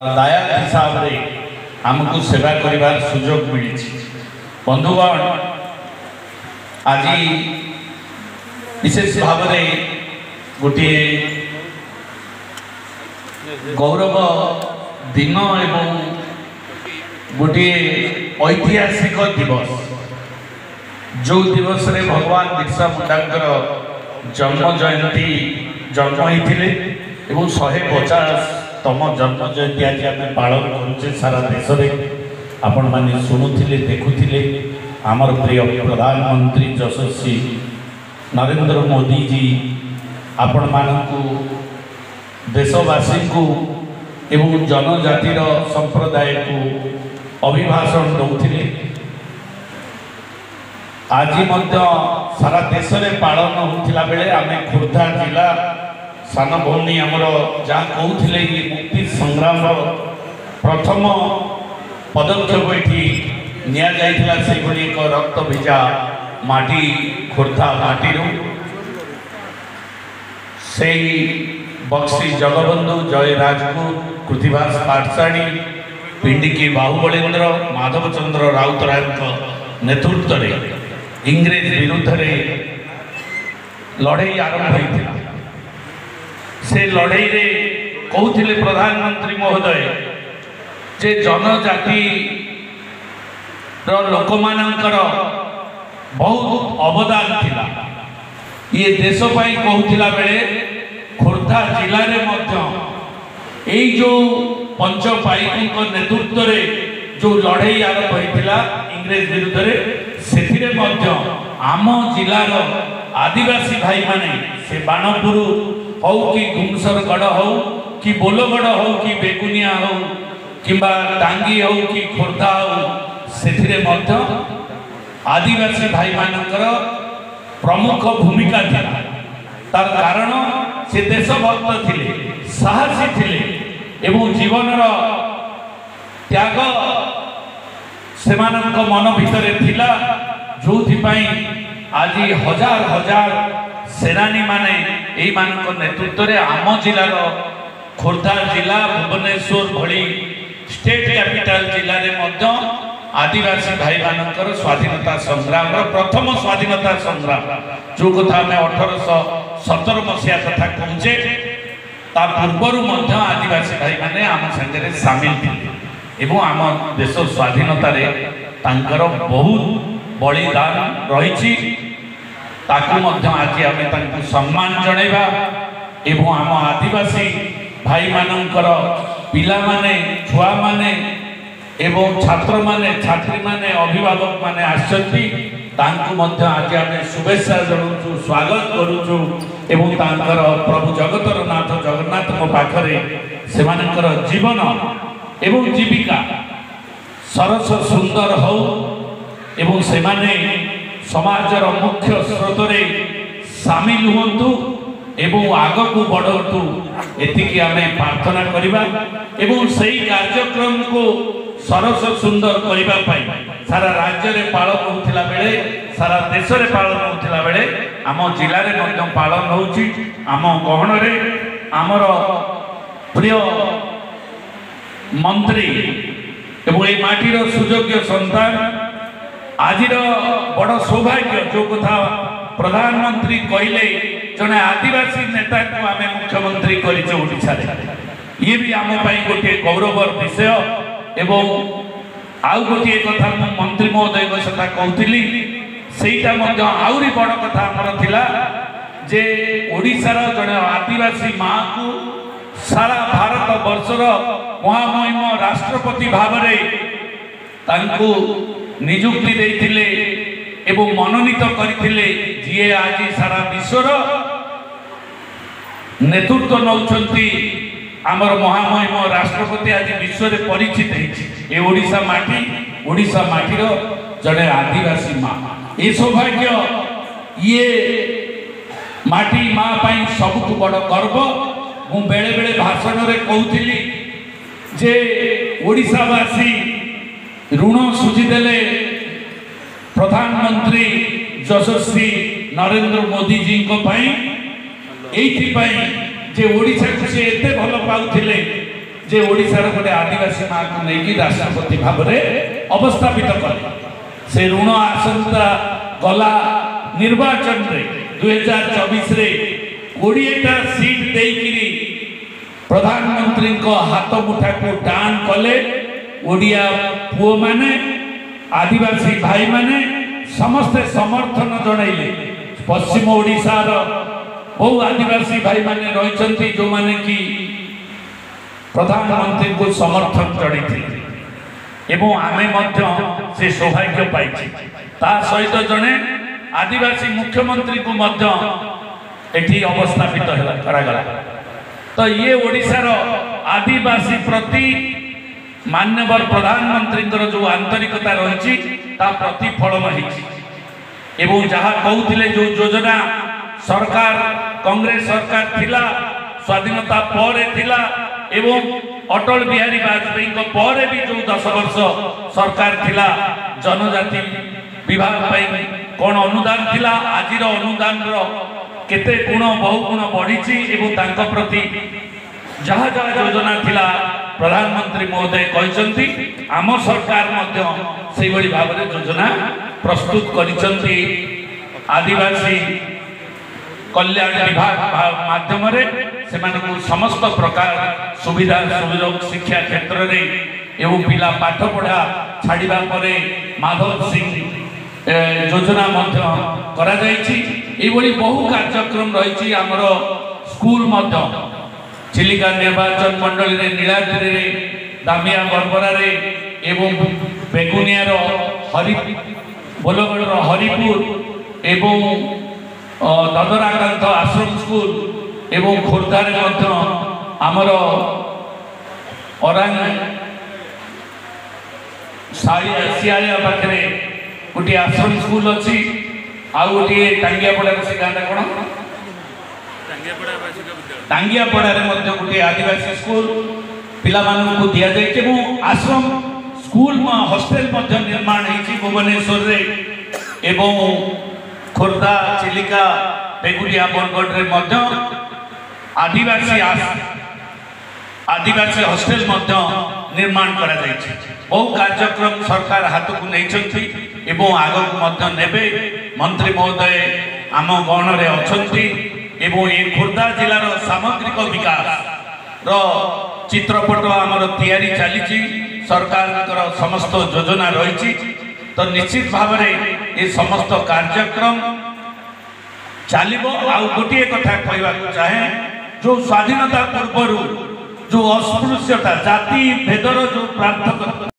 दाया हिसाब रे आमको सेवा करिबार सुजोग मिली। बंधुगण आज विशेष भाव में गोटे गौरव दिन एवं गोटे ऐतिहासिक दिवस जो दिवस रे भगवान बिरसा मुंडा जन्म जयंती जन्म होते 150तम जन्म जयंती आज आम पालन करुचे सारा देश में। आपण माने शुणुले देखुले आमर प्रिय प्रधानमंत्री यशस्वी नरेंद्र मोदी जी आपण मानकु देशवासी को एवं जनजातिर संप्रदाय को अभिभाषण दौले। आज सारा देश में पालन होता बेले आम खोर्धा जिला सान भौनी आमर जहाँ कहते ये मुक्ति संग्राम प्रथम पदक्षेप ये से एक रक्त भिजा माटी खोर्धा माटी से बक्सी जगबंधु जय राजपूत कृतिभास पाठशाणी पिंडिकी बाहुबलेन्द्र माधवचंद्र राउतराय नेतृत्व में इंग्रेज विरुद्ध लड़ई आरंभ होता। से लड़ई रे कहते प्रधानमंत्री महोदय जे जनजाति लोक मानकर बहुत अवदान थिला। ये देश पाई कहूला बेले खोर्धा जिले में जो पंच पाइकों नेतृत्व में जो लड़ई आरंभ होता इंग्रेज विरुद्ध से आम जिलार आदिवासी भाई माने से बाणपुर हो कि गुमसरगढ़ हो कि बोलगढ़ हो कि बेगुनिया हो कि टांगी हो कि खोर्धा हो से आदिवासी भाई मानकर प्रमुख भूमिका था। तार कारण से देशभक्त थिले साहसी थिले एवं जीवन त्याग से मन भितर थिला जो आज हजार हजार सेनानी माने यही नेतृत्व में आम जिलार खोर्धा जिला भुवनेश्वर भली स्टेट कैपिटल जिले में आदिवासी भाई मानकर स्वाधीनता संग्राम प्रथम स्वाधीनता संग्राम जो कथा आम 1817 मसीहा कथा कहचे ता पूर्वर आदिवासी भाई माने आम संगे सामिल थे एवं आम देश स्वाधीनता बहुत बलिदान रही। आज आम सम्मान जणेबा एवं आम आदिवासी भाई मानकर पिला माने छुआ माने एवं छात्र माने छात्री माने अभिभावक माने आसछंती तांकु मध्य आज आम शुभेच्छा जणाउछु स्वागत करूछु एवं तांकर प्रभु जगतर नाथ जगन्नाथ को पाखरे सेमानकर जीवन एवं जीविका सरस सुंदर हो एवं से माने समाजर मुख्य स्रोत रे सामिल हुंतु एवं आग को बढ़तु एतिकी आम प्रार्थना करिबा एवं सही कार्यक्रम को सरस सुंदर करिबा पाई सारा राज्य रे पालन होतिला बेले सारा देश रे पालन होतिला बेले आम जिले रे मध्य पालन होउची। आम गहन रे आमर प्रिय मंत्री एवं ये माटीर सुयोग्य संतान आज बड़ सौभाग्य जो कथा प्रधानमंत्री कहले जड़े आदिवासी नेता को आम मुख्यमंत्री करोशा ये भी आम गोटे गौरवर विषय एवं आउ गोटे कथा मंत्री महोदय सहित कहती से आहरी बड़ कथा आमर थिला जे ओडिशार जड़े आदिवासी माँ को सारा भारत वर्षर महामहिम राष्ट्रपति भाव में निजुक्ति देथिले एवं मनोनीत करथिले जी आज सारा विश्वर नेतृत्व नौचंती आमर महामहिम राष्ट्रपति आज विश्व में परिचित है ओडिशा माटीर जड़े आदिवासी माँ ये सौभाग्य ये माटी माँ पाई सबुठ बड़ गर्व। मु बेले बेले भाषण में कहती जे ओडिशावासी ऋण सुझीदेले प्रधानमंत्री यशस्वी नरेंद्र मोदी जी को पाई जे ओडिशा को से एते भल पाउथिले जे ओडिशार गोटे आदिवासी माँ को लेकिन राष्ट्रपति भाव में अवस्थापित कले से ऋण आसंता गला निर्वाचन रे 2024 रे 20टा सीट देकिरी प्रधानमंत्री को हाथ मुठा को टाण कले ओडिया पुओ माने आदिवासी भाई माने समस्त समर्थन जणाइले पश्चिम ओडिशार बहु आदिवासी भाई माने रहिसंती जो माने कि प्रधानमंत्री को समर्थन जणाइथिले एवं आमे मध्य से सौभाग्य पाइछि ता सहित जने आदिवासी मुख्यमंत्री को मध्य एठी अवस्थापित करागला तो ये ओडिशार आदिवासी प्रति मान्यवर प्रधानमंत्री जो आंतरिकता रही प्रतिफलन एवं जहाँ कहते जो योजना सरकार कांग्रेस सरकार थिला स्वाधीनता पर थिला एवं अटल बिहारी वाजपेयी को पर भी जो 10 वर्ष सरकार थिला जनजाति विभाग कौन अनुदान थिला आजिर अनुदान केते गुण बहु गुण बढ़ी एवं प्रति जहाँ जहाँ योजना थिला प्रधानमंत्री महोदय कहते आम सरकार से भाव में योजना प्रस्तुत करिसंती आदिवासी कल्याण विभाग माध्यम से समस्त प्रकार सुविधा सुविधा शिक्षा क्षेत्र में एवं पिला पाठ पढ़ा छाड़ा पर माधव सिंह योजना करा बहु कार्यक्रम रही आमर स्कूल चिलिका निर्वाचन मंडली रे नीलाद्री रे दामिया बरबरा रे एवं बेगुनियार बोलगढ़ हरिपुर एवं ददराकांत आश्रम स्कूल एवं खोर्धार आमर अरांग सियालिया पाखे गोटे आश्रम स्कूल अच्छी आउ गोटे टांगियापड़ा से गाँव कौन टांगियापड़ारे गोटे आदिवासी स्कूल पिला मानू दि जाए आश्रम स्कूल हॉस्टेल निर्माण होती भुवनेश्वर रे एवं खोर्धा चिलिका बेगुनिया बरगढ़ आदिवासी हॉस्टेल निर्माण करा बहु कार्यक्रम सरकार हाथ को नहीं आगक नेबे मंत्री महोदय आम गण में अच्छा एवं ये खोर्धा जिलार सामग्रिक विकास चित्रपट आमर तैयारी चली सरकार समस्त योजना रही तो निश्चित भाव में ये समस्त कार्यक्रम चलो आ गोटे कथा कहवा चाहे जो स्वाधीनता पूर्व जो अस्पृश्यता जाति भेदर जो प्रार्थक